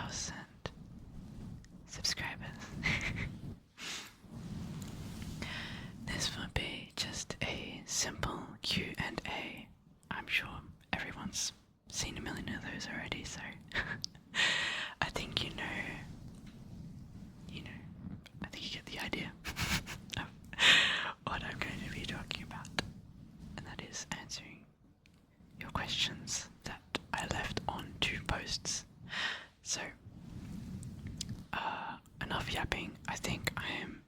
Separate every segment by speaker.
Speaker 1: 1,000 subscribers. This will be just a simple Q&A. I'm sure everyone's seen a million of those already, so I think you know, I think you get the idea of what I'm going to be talking about, and that is answering your questions that I left on 2 posts. So, enough yapping. I think I am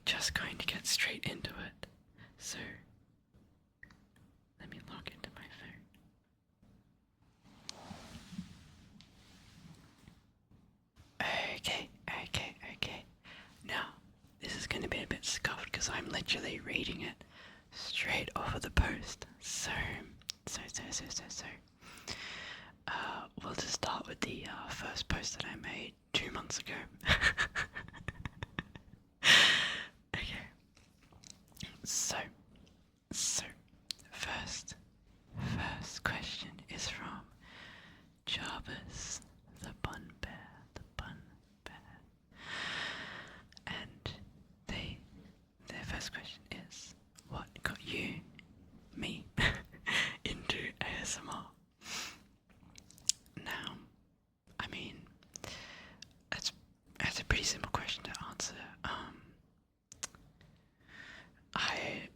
Speaker 1: just going to get straight into it. So, let me log into my phone. Okay. Now, this is going to be a bit scuffed because I'm literally reading it straight off of the post. So. We'll just start with the first post that I made 2 months ago. Okay. So, first question is from Jarvis the Bun Bear. And their first question is, what got me, into ASMR? Now, I mean, that's a pretty simple question to answer.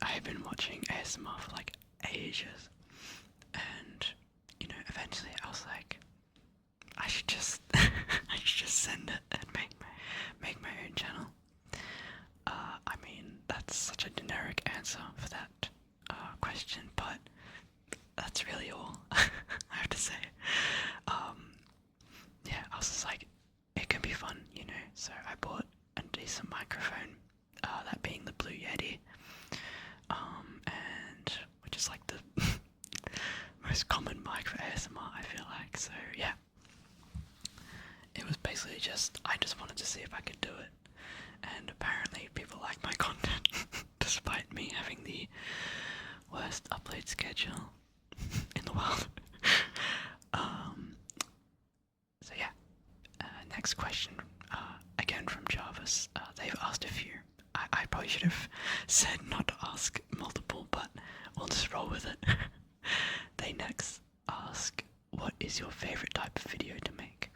Speaker 1: I've been watching ASMR for like ages, and eventually I was like, I should just send it and make my own channel. I mean, that's such a generic answer for that question, but that's really all I have to say. Yeah, I was just like, it can be fun, so I bought a decent microphone, that being the Blue Yeti, and which is like the most common mic for ASMR, I feel like. So yeah, it was basically I just wanted to see if I could do it, and apparently people like my content despite me having the worst upload schedule in the world. So yeah, next question, again from Jarvis. They've asked a few. I probably should have said not to ask multiple, but we'll just roll with it. They next ask, what is your favorite type of video to make?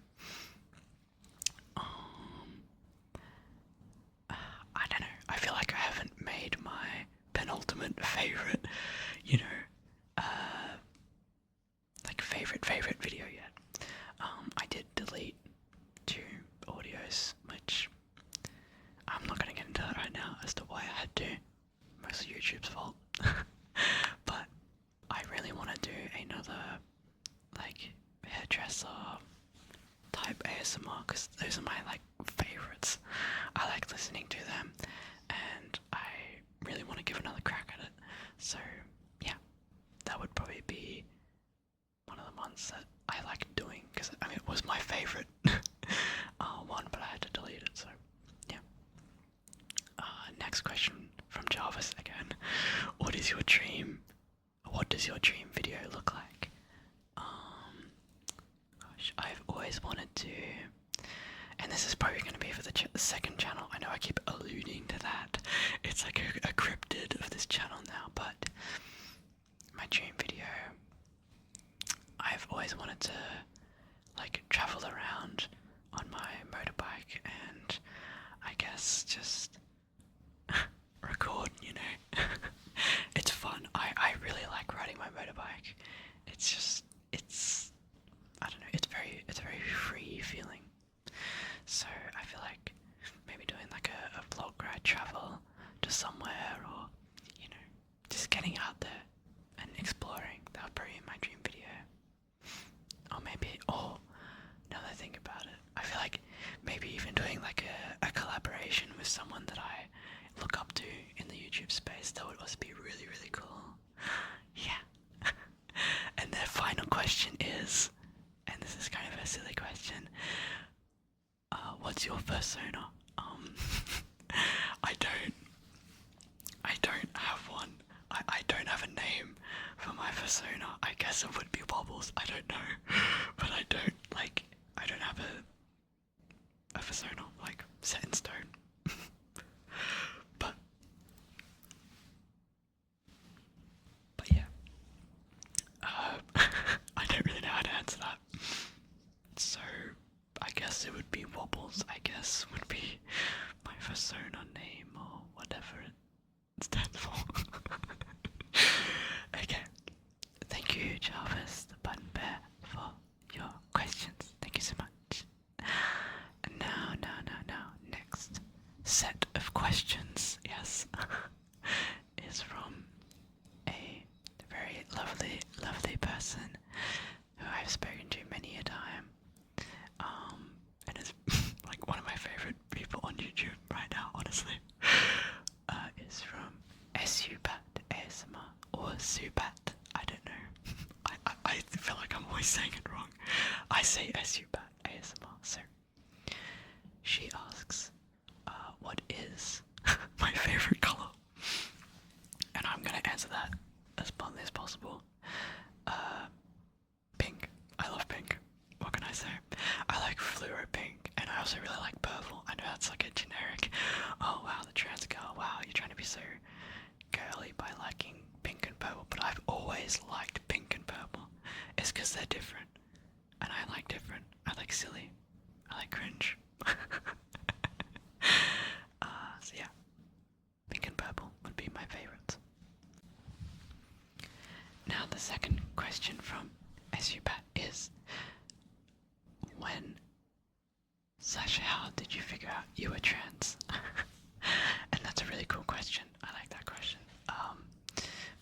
Speaker 1: I don't know. I feel like I haven't made my penultimate favorite, like favorite video yet. I did delete 2 audios, which I'm not going to get into that right now as to why I had to. Mostly YouTube's fault. But I really want to do another like hairdresser type ASMR because those are my like favorites. I like listening to them, and I really want to give another crack at it. So yeah, that would probably be one of the ones that I like doing, because I mean it was my favorite one, but I had to delete it. So yeah. Next question from Jarvis again. What does your dream video look like? Gosh, I've always wanted to, and this is probably going to be for the second channel. I know I keep alluding to that. It's like a cryptid of this channel now, but my dream video, I've always wanted to like travel around on my motorbike and I guess just record, It's fun. I really like riding my motorbike. It's I don't know, it's very free feeling. So I feel like maybe doing like a vlog where I travel to somewhere, or just getting out there and exploring. That would probably be my dream video. Or maybe, now that I think about it, I feel like maybe even doing like a collaboration with someone that I look up to in the YouTube space. That would also be really, really cool. Yeah. And their final question is, and this is kind of a silly question, what's your persona? I don't have one. I don't have a name for my persona. I guess it would be Bubbles. I don't know. But I don't have persona, like set in stone. but yeah, I don't really know how to answer that. So I guess it would be Wobbles. I guess would be my persona name or whatever it stands for. Okay. Thank you, Jarvis the Button Bear, for your questions. Thank you so much. And now, next set of questions, yes, is from a very lovely person who I've spoken to many a time. And is like one of my favorite people on YouTube right now, honestly. Is from SUPER ASMR or SUPAT. I don't know. I feel like I'm always saying it wrong. I say SUPAT ASMR. So she asks, what is my favorite color? And I'm gonna answer that as bluntly as possible. Pink. I love pink. What can I say? I like fluoro pink, and I also really like purple. I know that's like a generic, oh wow, the trans girl, wow, you're trying to be so girly by liking pink and purple, but I've always liked pink and purple. It's because they're different, and I like different. I like silly. I like cringe. So yeah, pink and purple would be my favorites. Now the second question from SUPAT is, when / how did you figure out you were trans? And that's a really cool question. I like that question.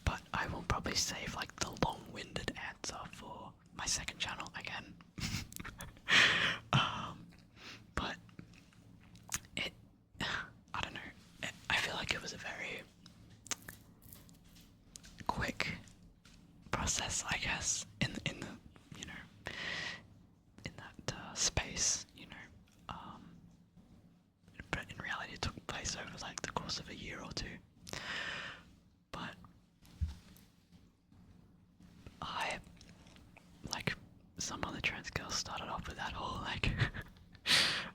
Speaker 1: But I will probably save like the long-winded answer for my second channel again. But I don't know. I feel like it was a very quick process, I guess, in the you know, in that space, you know. But in reality, it took place over like the course of a year or two. But I, like some other trans girls, started off with that whole like,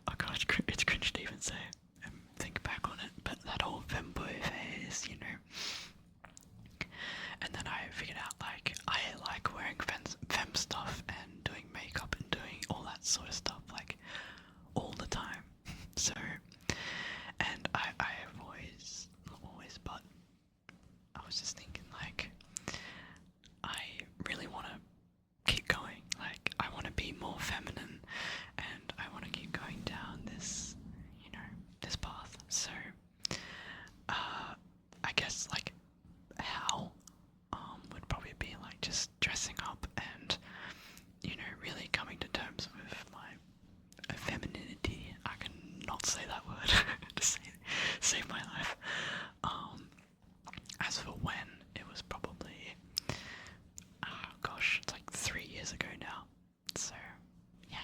Speaker 1: oh gosh, it's cringe to even say and think back on it, but that whole femboy phase, you know. And then I figured out like I like wearing fem stuff and doing makeup and doing all that sort of stuff like all the time. So, and I have always, but I was just thinking like, I really want to keep going. Like, I want to be more feminine, and I want to keep going down this, you know, this path. So, I guess like how would probably be like just dressing up and, you know, really coming to terms with my femininity. I can not say that word to save my life. As for when, it was probably, oh gosh, it's like 3 years ago now. So, yeah.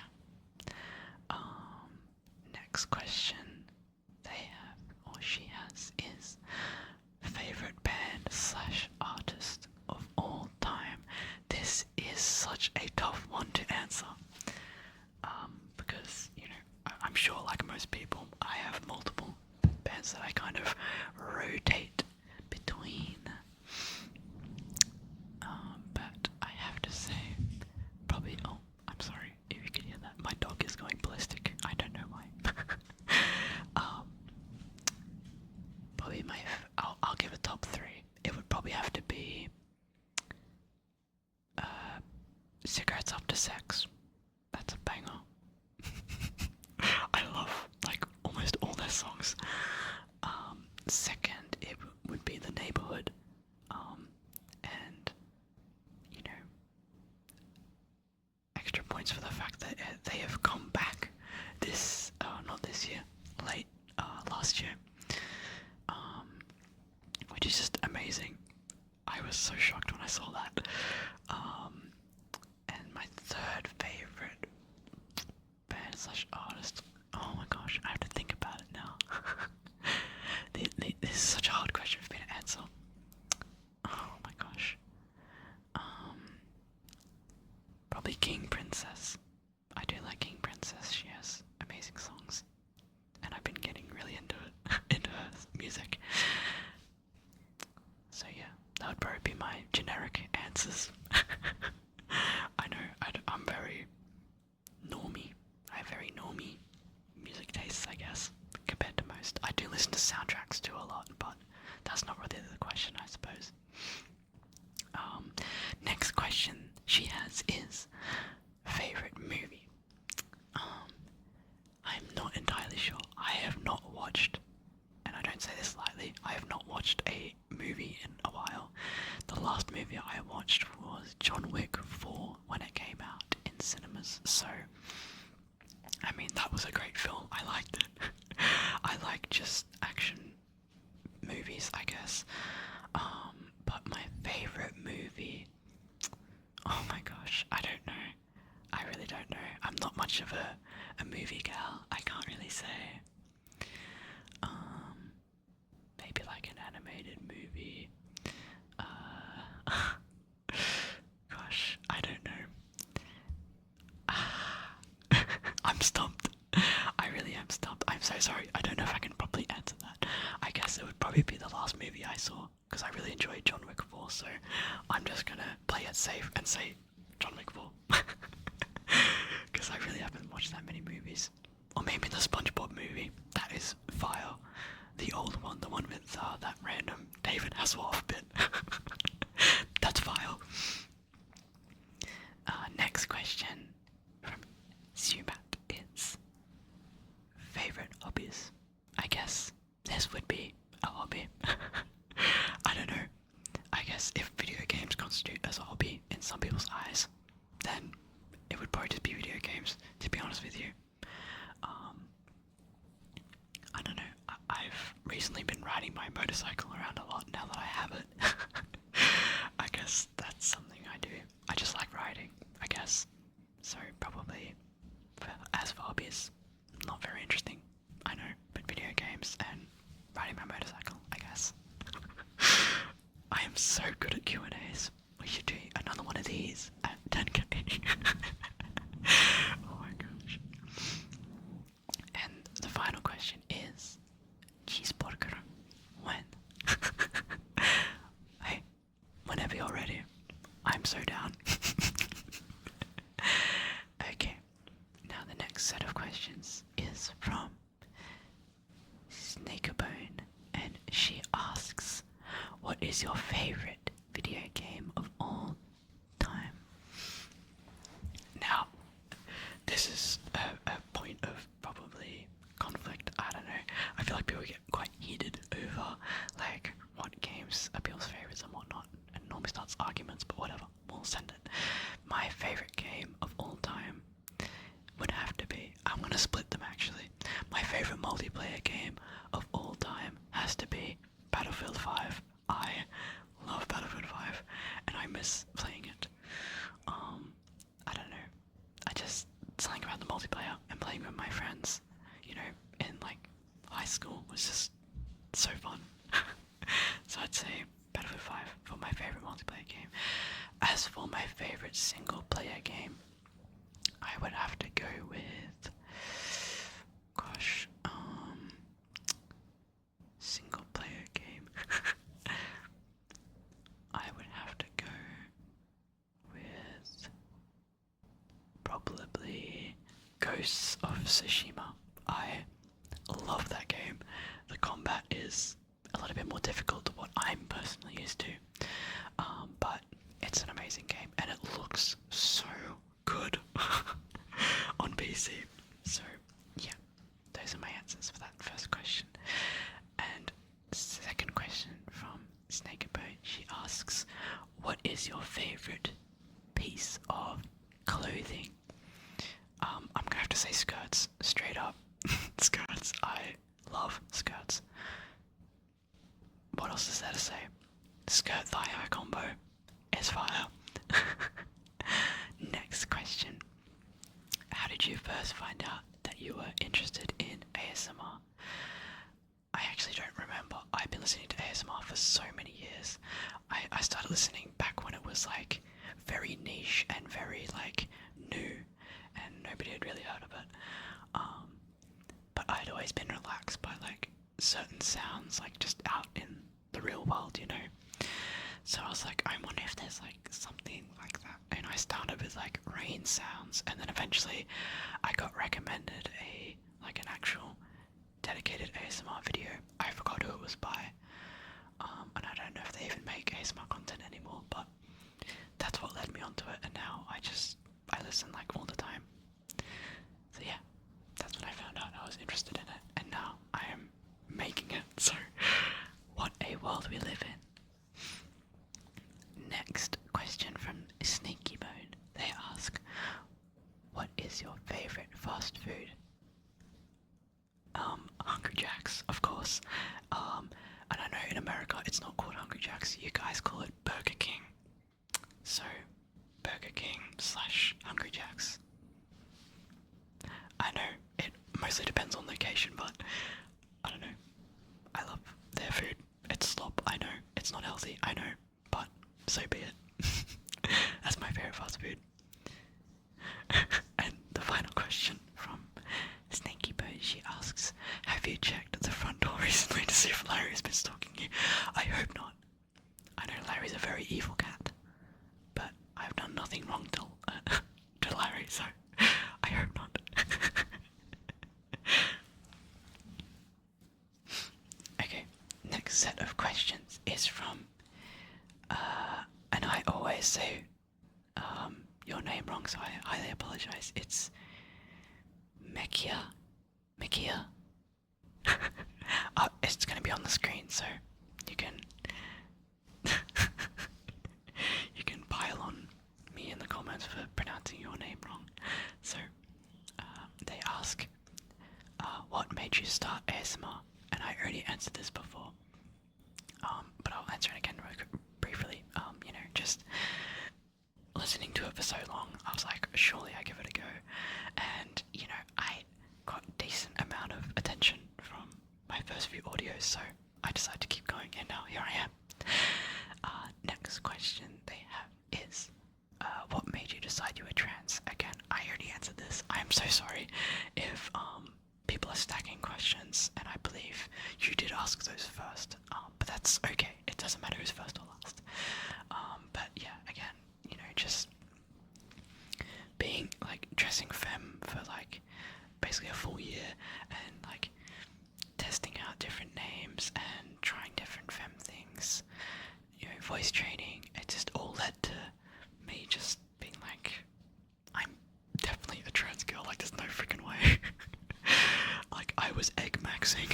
Speaker 1: Next question they have, or she has, is favorite band / artist of all time. This is such a tough one to answer. Because, you know, I'm sure like most people, I have multiple bands that I kind of rotate between. But I have to say, probably, oh, I'm sorry if you could hear that. My dog is going ballistic. I don't know why. Probably I'll give a top 3. It would probably have to be Cigarettes After Sex. That's a banger. I love like almost all their songs. Second, it would be The Neighborhood. And you know, extra points for the fact that they have come back this, not this year, late last year, which is just amazing. I was so shocked when I saw that. And my third favorite band / artist, oh my gosh, I have to think about it now. This is such a hard question for me to answer. Oh my gosh. Probably King Princess. I do like King Princess. She has amazing songs. watched a movie in a while. The last movie I watched was John Wick 4 when it came out in cinemas. So, I mean, that was a great film. I liked it. I like just action movies, I guess. But my favorite movie, oh my gosh, I don't know. I really don't know. I'm not much of a movie gal. I can't really say. Maybe like an animated movie. Gosh, I don't know. I'm stumped. I really am stumped. I'm so sorry. I don't know if I can properly answer that. I guess it would probably be the last movie I saw, because I really enjoyed John Wick 4, so I'm just gonna play it safe and say John Wick 4. Because I really haven't watched that many movies. Or maybe the SpongeBob movie. That is fire. The old one, the one with that random David Hasselhoff bit. That's fire. Next question from Sumat is favorite hobbies. I guess this would be a hobby. I don't know. I guess if video games constitute as a hobby in some people's eyes, then it would probably just be video games, to be honest with you. I don't know. I've recently been riding my motorcycle around a lot now that I have it. I guess that's something I do. I just like riding, I guess. So probably, as for hobbies, not very interesting, I know, but video games and riding my motorcycle, I guess. I am so good at Q&As. We should do another one of these at 10k. Oh my gosh. And the final question is, cheeseburger, when? Hey, whenever you're ready. I'm so down. Okay, now the next set of questions is from Snakerbone, and she asks, what is your favorite video game of all time? Now, this is a point of probably conflict. I don't know. I feel like people get quite heated over like what games are people's favorites and whatnot, and normally starts arguments, but whatever, we'll send it. My favorite game of all time would have to be, I'm gonna split them actually. My favorite multiplayer game of all time has to be Battlefield 5. I love Battlefield 5 and I miss playing it. I don't know. I just, something about the multiplayer and playing with my friends, you know, in like high school was just so fun. So I'd say Battlefield 5 for my favorite multiplayer game. As for my favorite single player game, I would have to go with, gosh, single player game. I would have to go with probably Ghosts of Tsushima. I love that game. The combat is a little bit more difficult than what I'm personally used to, but it's an amazing game and it looks so good on PC. So yeah, those are my answers for that first question. And second question from Snakerbone, she asks, what is your favorite piece of clothing? I'm gonna have to say skirts, straight up. Skirts, I love skirts. What else is there to say? Skirt thigh high combo is fire. Next question. How did you first find out that you were interested in ASMR? I actually don't remember. I've been listening to ASMR for so many years. I started listening back when it was like very niche and very like new and nobody had really heard of it. But I'd always been relaxed by like certain sounds like just out in the real world, you know. So I was like, I wonder if there's like something like that. And I started with like rain sounds, and then eventually I got recommended an actual dedicated ASMR video. I forgot who it was by, and I don't know if they even make ASMR content anymore, but that's what led me onto it, and now I listen like all the time. So yeah, that's when I found out I was interested in it, and now I am making it. So what a world fast food? Hungry Jacks, of course. And I know in America it's not called Hungry Jacks, you guys call it Burger King. So, Burger King slash Hungry Jacks. I know it mostly depends on location, but I don't know. I love their food. It's slop, I know. It's not healthy, I know. But so be it. That's my favourite fast food. And the final question from Snaky Bird, she asks, have you checked the front door recently to see if Larry's been stalking you? I hope not. I know Larry's a very evil cat, but I've done nothing wrong to Larry, so I hope not. Okay, next set of questions is from, and I always say your name wrong, so I highly apologize. It's Mekia. It's gonna be on the screen, so you can you can pile on me in the comments for pronouncing your name wrong. So they ask, what made you start ASMR? And I already answered this before, but I'll answer it again briefly. Just listening to it for so long, I was like, surely I give it a go, and I got a decent amount of attention from my first few audios, so I decided to keep going, and now here I am. Next question they have is, what made you decide you were trans? Again, I already answered this. I am so sorry if people are stacking questions, and I believe you did ask those first, but that's okay. It doesn't matter who's first or last. But yeah, again, just being like dressing femme for like basically a full year, and like testing out different names and trying different femme things, voice training, it just all led to me just being like, I'm definitely a trans girl, like there's no freaking way. Like I was egg maxing.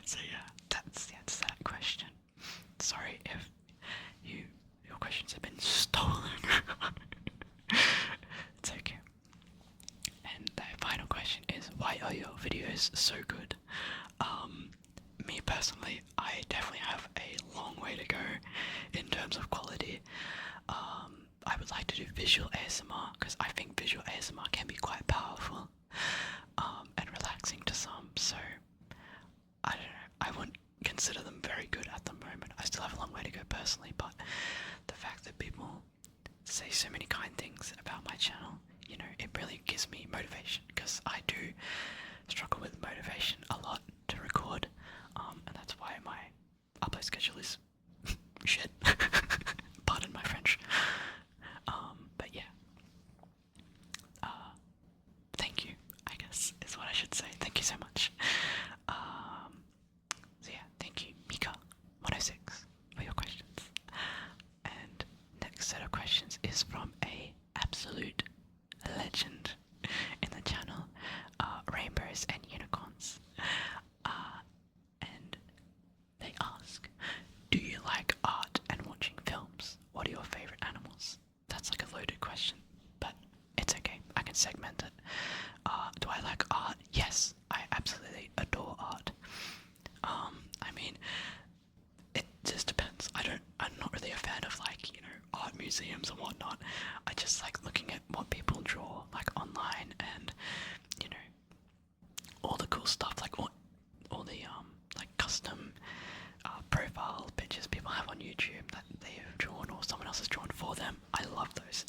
Speaker 1: So yeah, that's the answer to that question. Sorry if your questions have been stolen. It's okay. And the final question is, why are your videos so good? Me personally, I definitely have a long way to go in terms of quality. I would like to do visual ASMR, because I think visual ASMR can be quite powerful and relaxing to some, so I don't know, I wouldn't consider them very good at the moment. I still have a long way to go personally, but the fact that people say so many kind things about my channel, it really gives me motivation, because I do struggle with motivation a lot to record, and that's why my upload schedule is shit. Pardon my French. But yeah. Thank you, I guess, is what I should say. Thank you so much. So yeah, thank you, Mika106, for your questions. And next set of questions is from a absolute legend in the channel, Rainbows and Unicorns. And they ask, do you like art and watching films? What are your favourite animals? That's like a loaded question, but it's okay, I can segment it. Do I like art? Yes, I absolutely adore art. I mean, it just depends. I'm not really a fan of like, art museums and whatnot. I just like looking at what people draw like online, and all the cool stuff, like all the like custom profile pictures people have on YouTube that they have drawn or someone else has drawn for them. I love those.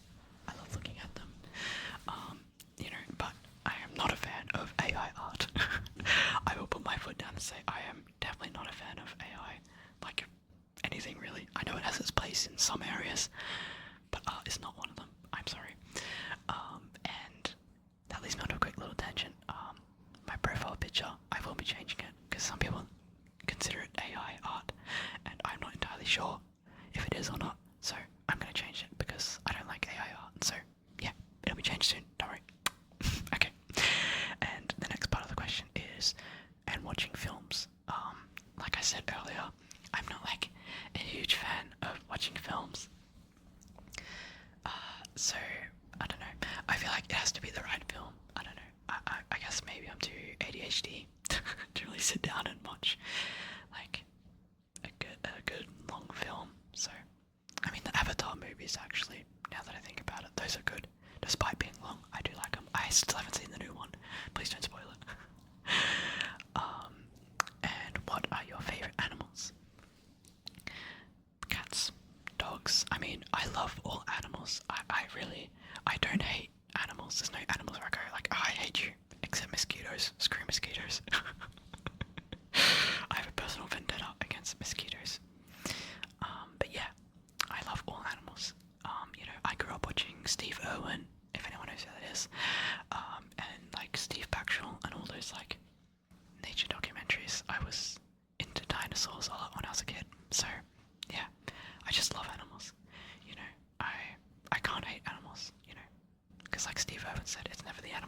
Speaker 1: I love looking at them. But I am not a fan of AI art. I will put my foot down and say I am definitely not a fan of AI. Like anything really. I know it has its place in some areas, but art is not one of them. I'm sorry. And that leads me on to a quick little tangent. My profile picture, I will be changing it, because some people consider it AI art, and I'm not entirely sure if it is or not. So I'm going to change it, because I don't like AI art. So yeah, it'll be changed soon. Don't worry. Okay. And the next part of the question is, and watching films. Like I said earlier, I'm not like a huge fan of watching films. So I don't know. I feel like it has to be the right film.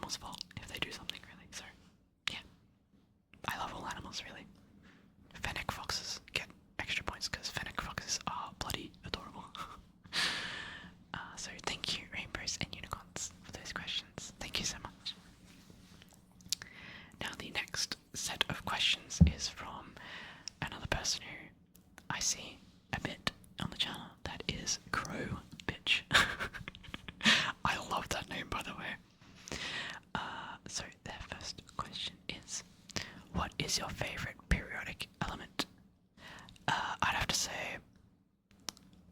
Speaker 1: animal's fault if they do something, really. So, yeah. I love all animals, really. Fennec foxes get extra points because fennec foxes are bloody adorable. So thank you, rainbows and unicorns, for those questions. Thank you so much. Now the next set of questions is from another person who I see a bit on the channel. That is Crow Bitch. I love that name, by the way. So their first question is, what is your favourite periodic element? I'd have to say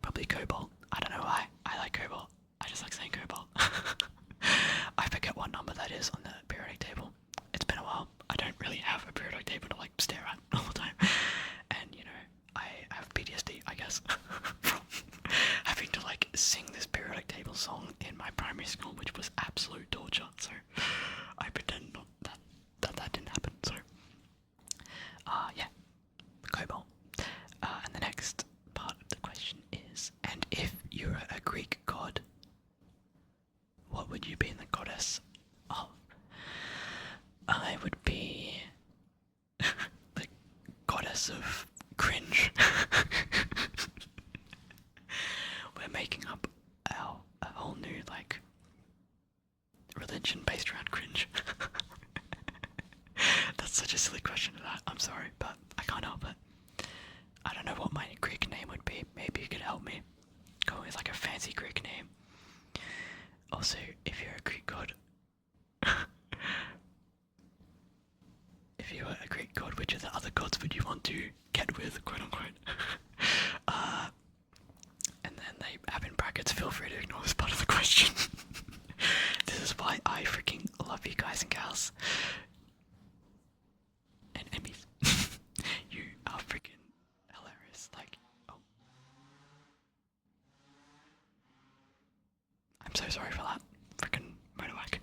Speaker 1: probably cobalt. I don't know why. I like cobalt. I just like saying cobalt. I forget what number that is on the periodic table. It's been a while. I don't really have a periodic table to like stare at all the time. And you know, I have PTSD, I guess, from having to like sing this periodic table song in my primary school, which was absolute torture. So I pretend not that didn't happen. So yeah, cobalt. And the next part of the question is, and if you were a Greek god, what would you be in the goddess of? I would be the goddess of cringe. We're making up a whole new like religion based around cringe. That's such a silly question to that. I'm sorry, but I can't help it. I don't know what my Greek name would be. Maybe you could help me. Go with like a fancy Greek name. Also, if you're a Greek god, if you were a Greek god, which of the other gods would you want to get with, quote unquote? And then they have in brackets, feel free to ignore this part of the question. This is why I freaking love you guys and gals. And Emmys. You are freaking hilarious. Like, oh. I'm so sorry for that. Freaking motorbike.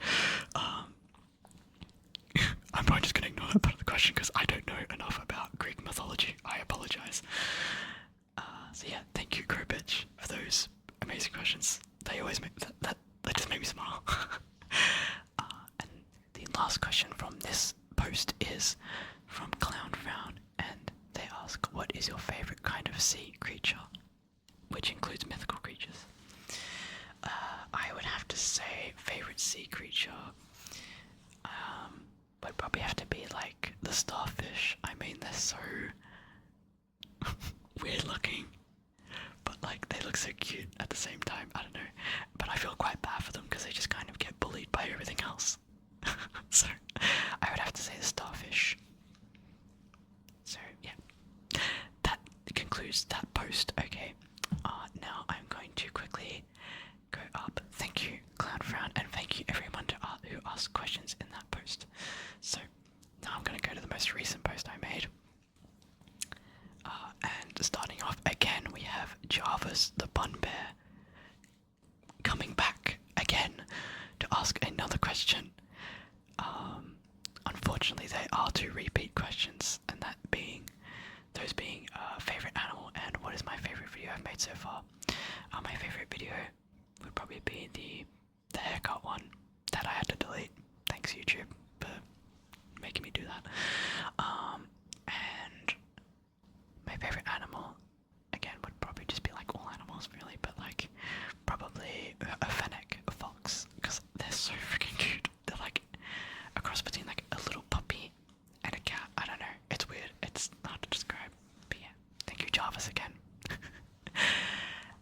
Speaker 1: I'm probably just gonna ignore that part of the question because I don't know enough about Greek mythology. I apologize. So yeah, thank you, Crow Bitch, for those amazing questions. They always make that just make me smile. And the last question from this post is from Clown Frown, and they ask, what is your favourite kind of sea creature? Which includes mythical creatures. I would have to say favourite sea creature would probably have to be like the starfish. I mean, they're so weird looking, but like they look so cute at the same time. I don't know, but I feel quite bad for them because they just kind of get bullied by everything else. So I would have to say the starfish. So yeah, that concludes that post. Okay, now I'm going to quickly go up. Thank you, Clown Frown, and thank you everyone who asked questions in that post. So now I'm going to go to the most recent post I made. And starting off again, we have Jarvis the Bun Bear coming back again to ask another question. Unfortunately, they are two repeat questions, and those being favourite animal and what is my favourite video I've made so far. My favourite video would probably be the haircut one that I had to delete. Thanks YouTube for making me do that. And my favourite animal, again, would probably just be like all animals really, but like probably a fennec, a fox, because they're so freaking cute. They're like a cross between like a little puppy and a cat. I don't know, it's weird, it's hard to describe, but yeah, thank you Jarvis again.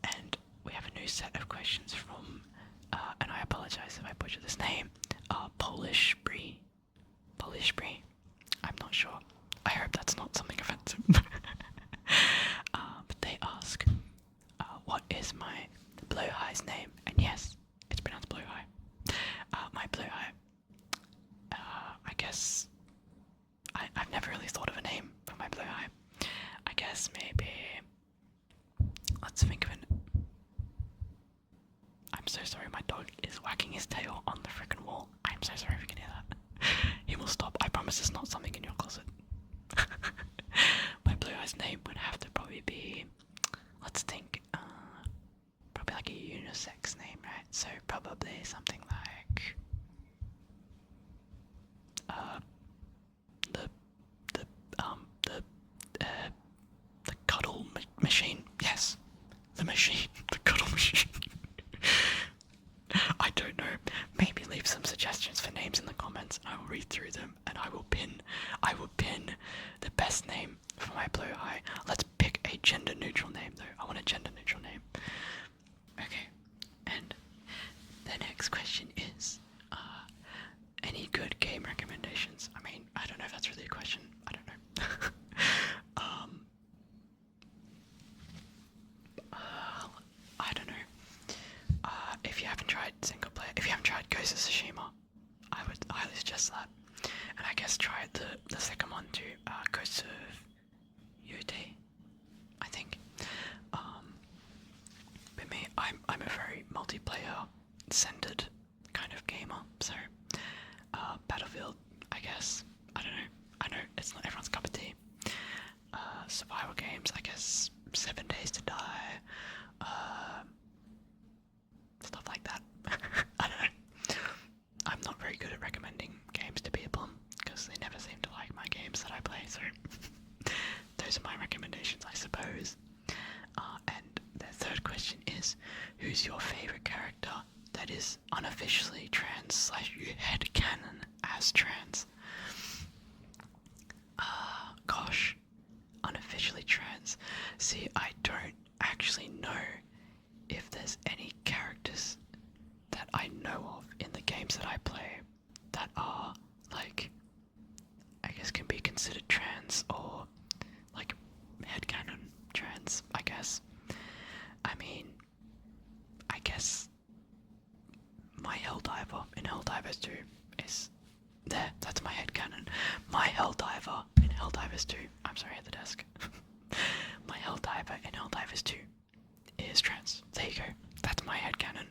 Speaker 1: And we have a new set of questions from, and I apologise if I butcher this name, Polish Brie. I'm not sure. I hope that's not something offensive. But they ask, what is my blowhi's name? And yes, it's pronounced blowhigh. My blowhigh, I guess, I've never really thought of a name for my blowhigh. I guess maybe, let's think of an, I'm so sorry, my dog is whacking his tail on the freaking wall. I'm so sorry if you can hear that. He will stop. I promise it's not something in your closet. My blue eye's name would have to probably be, let's think, probably like a unisex name, right? So probably something like the comments, and I will read through them, and I will pin the best name for my blue eye. Let's pick a gender neutral name though. I want a gender neutral name. Okay, and the next question is, any good game recommendations? I mean, I don't know if that's really a question. I don't know. I don't know. If you haven't tried single player, if you haven't tried Ghost of Tsushima, I would highly suggest that. And I guess try the second one too, Ghost of Yute, I think. But me, I'm a very multiplayer centered kind of gamer, so Battlefield, I guess. I don't know. I know it's not everyone's cup of tea. Survival games, I guess 7 Days to Die, stuff like that. I don't know. I'm not very good at recommending games to people because they never seem to like my games that I play, so those are my recommendations, I suppose. And the third question is, who's your favourite character that is unofficially trans / you headcanon as trans? Gosh, unofficially trans. See, I don't actually know if there's any characters that I know of in the games that I play that are, like, I guess can be considered trans or, like, headcanon trans, I guess. I mean, I guess my Helldiver in Helldivers 2 is there. That's my headcanon. My Helldiver in Helldivers 2, I'm sorry, at the desk. My Helldiver in Helldivers 2 is trans. There you go. That's my headcanon.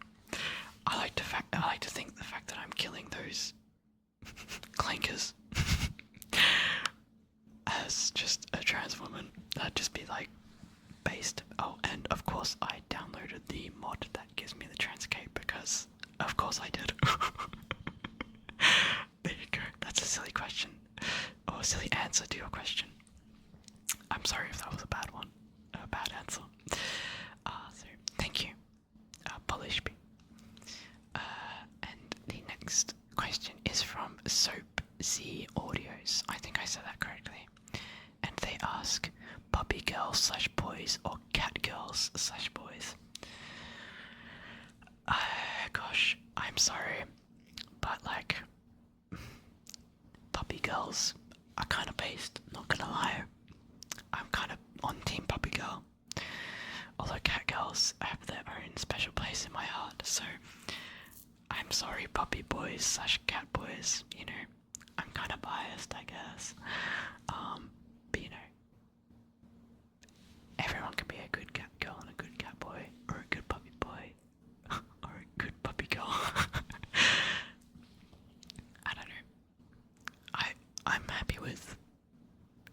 Speaker 1: I like to think the fact that I'm killing those clankers as just a trans woman, that'd just be like based. Oh, and of course I downloaded the mod that gives me the trans cape because of course I did. There you go. That's a silly question, or a silly answer to your question. I'm sorry if that was a bad one, a bad answer. So thank you, Polish B. And the next question is from Soap Z Audios. I think I said that correctly. And they ask, puppy girls / boys or cat girls / boys? Gosh, I'm sorry, but like, puppy girls are kind of based, not gonna lie. I'm kind of on team puppy girl, although cat girls have their own special place in my heart, so I'm sorry puppy boys / cat boys, you know, I'm kind of biased, I guess. But you know, everyone can be a good cat girl and a good cat boy, or a good puppy boy, or a good puppy girl. I don't know. I'm happy with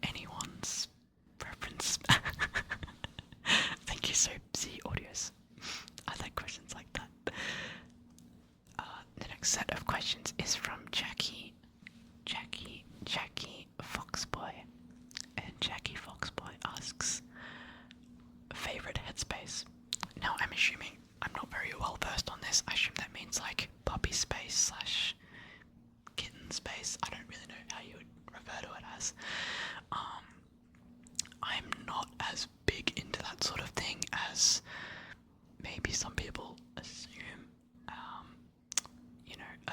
Speaker 1: anyone's preference. Thank you, so Z Audios. I like questions like that. The next set of questions is from Jackie Foxboy. And Jackie Foxboy asks, favorite headspace? Now I'm assuming, I'm not very well versed on this, I assume that means like puppy space / kitten space. I don't really know how you would refer to it as. I'm not as big into that sort of thing as maybe some people assume, you know,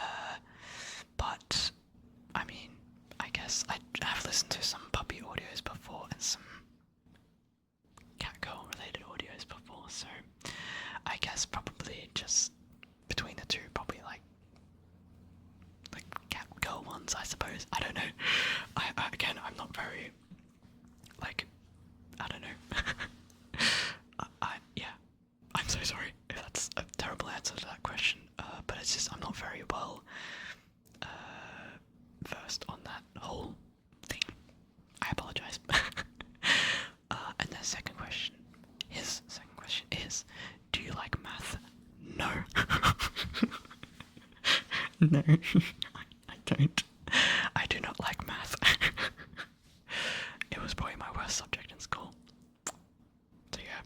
Speaker 1: but I mean, I guess I have listened to some puppy audios before and some cat girl related audios before, so I guess probably just between the two, probably like cat girl ones, I suppose. I don't know. Again, I'm not very, like, I don't know. Yeah, I'm so sorry if that's a terrible answer to that question, but it's just I'm not very well versed on that whole thing. I apologize. And the second question, his second question is, do you like math? No. No, I don't. I do not like math. It was probably my worst subject in school. So yeah.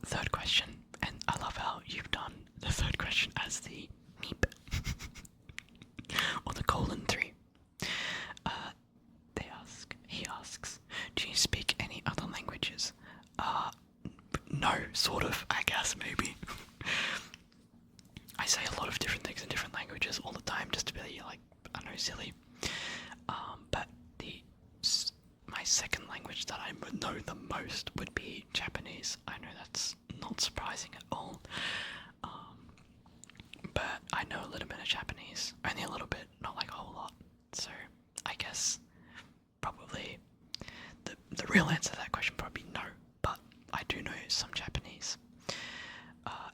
Speaker 1: Third question, and I love how you've done the third question as the meep. time just to be like, I don't know, silly. But my second language that I would know the most would be Japanese. I know that's not surprising at all. But I know a little bit of Japanese, only a little bit, not like a whole lot. So I guess probably the real answer to that question probably no, but I do know some Japanese.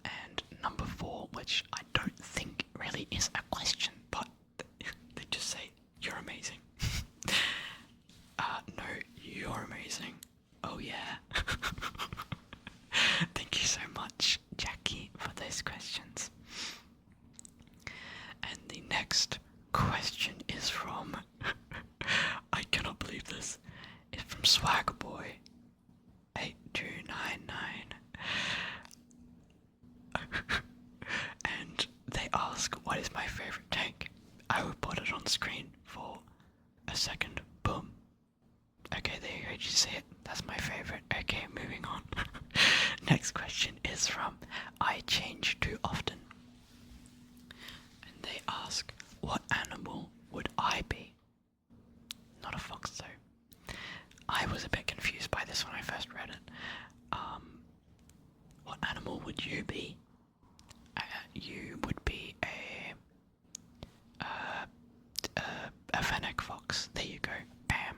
Speaker 1: And number 4, which I don't think really is a question, but they just say you're amazing. No, you're amazing. Oh yeah. Thank you so much, Jackie, for those questions. And the next question is from I cannot believe this. It's from Swaggerboy8299. And they ask, what is my favorite tank? I will put it on screen for a second. Boom. Okay, there you go, did you see it? That's my favorite. Okay, moving on. Next question is from I Change Too Often. And they ask, what animal would I be? Not a fox though. I was a bit confused by this when I first read it. What animal would you be? You would be a fennec fox. There you go. Bam.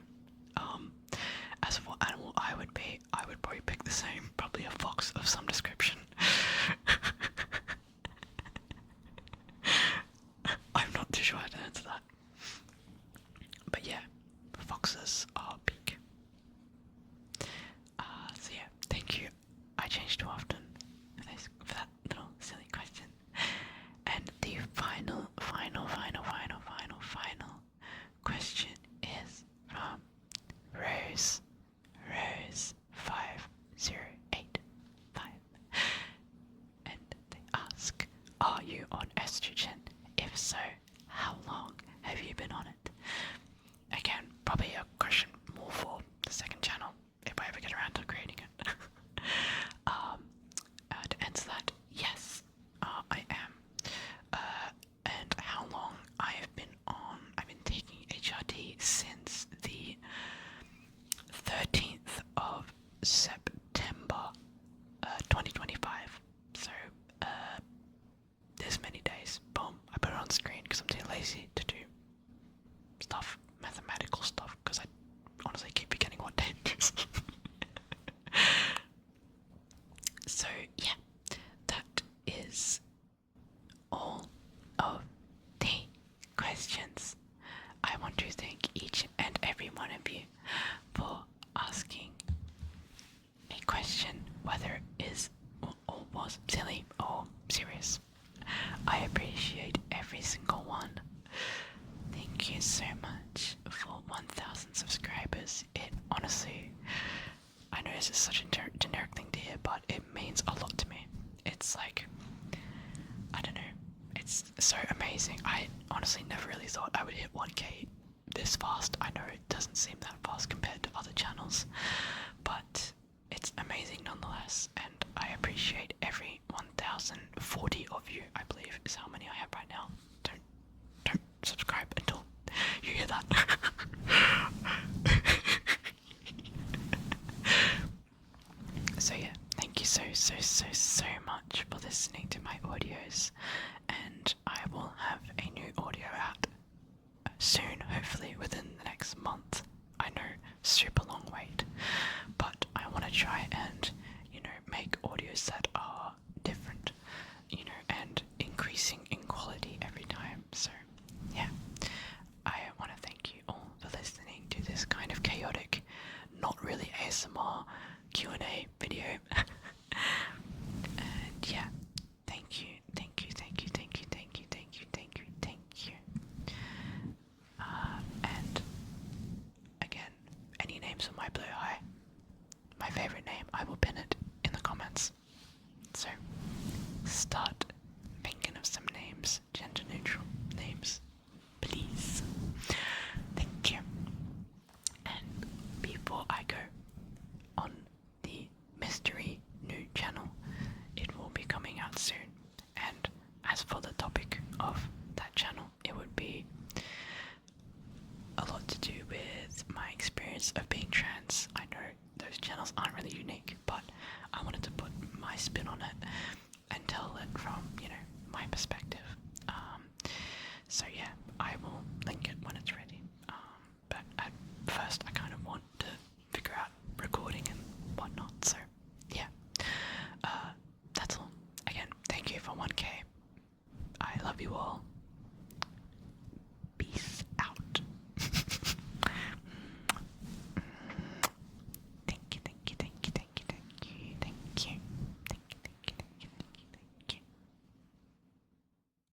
Speaker 1: As for what animal I would be, I would probably pick the same. Probably a fox of some description. I'm not too sure how to answer that. But yeah, foxes are big. So yeah, thank you. I change too often for that little silly question. And the final question is from Rose 5085. And they ask, are you on estrogen? If so, how long have you been on it? Again, probably a question more for the second channel, if I ever get around to creating it. To answer that, yes, I am. And how long I have been on, I've been taking HRT since the 13th of September 2025. So, this many days. Boom, I put it on screen because I'm too lazy to do stuff, mathematical stuff, because I honestly keep forgetting what day it is. So yeah, that is all of the questions. I want to thank each and every one of you for asking a question, whether it is or was silly or serious. I appreciate every single one. Thank you so much for 1,000 subscribers. It honestly, I know this is such a generic thing to hear, but it means a lot to me. It's like, I don't know, it's so amazing. I honestly never really thought I would hit 1k this fast. I know it doesn't seem that fast compared to other channels, but it's amazing nonetheless, and I appreciate every 1,040 of you, I believe is how many I have right now. Don't subscribe until you hear that. So yeah, thank you so much for listening to my audios, and I will have a new audio out soon, hopefully within the next month. I know, super long wait, but I want to try and, make audios that are different, and increasing